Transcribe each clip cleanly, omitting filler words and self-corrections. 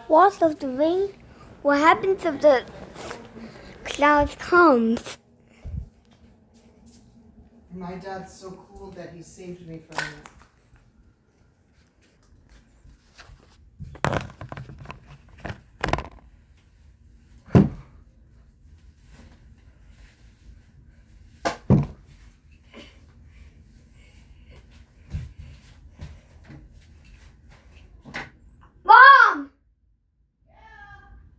What of the rain? What happens if the clouds comes? My dad's so cool that he saved me from it. Mom!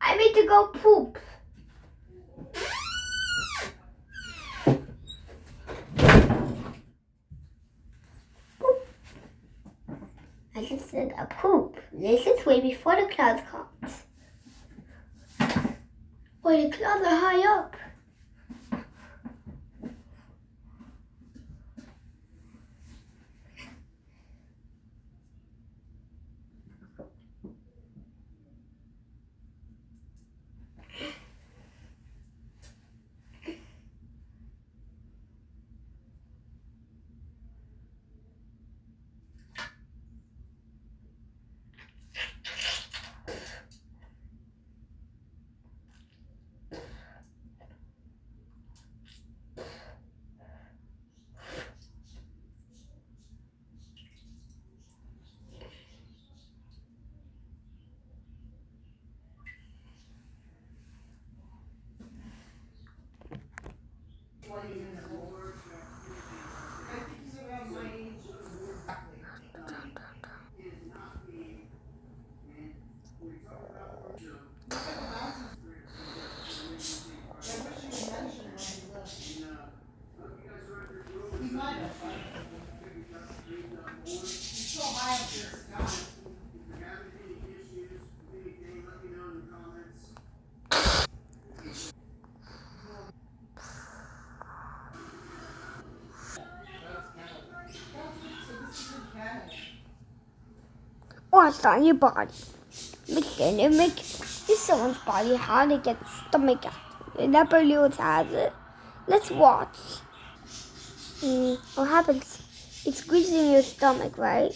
I need to go poop. I just said a poop. This is way before the clouds comes. Where the clouds are high up. What's on your body? Make someone's body how to get stomach acid. That balloon has it. Let's watch. What happens? It's squeezing your stomach, right?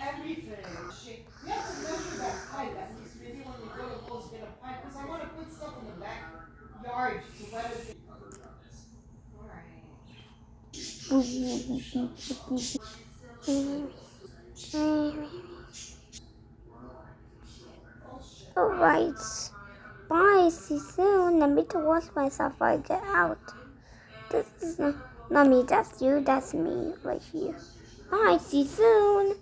Everything. You have to measure that pipe. At least maybe when we go to Lowe's, get a pipe. Because I want to put stuff in the backyard to wet it. Alright. Bye. See you soon. Let me to wash myself before I get out. This is not me. That's you. That's me right here. Bye. See you soon.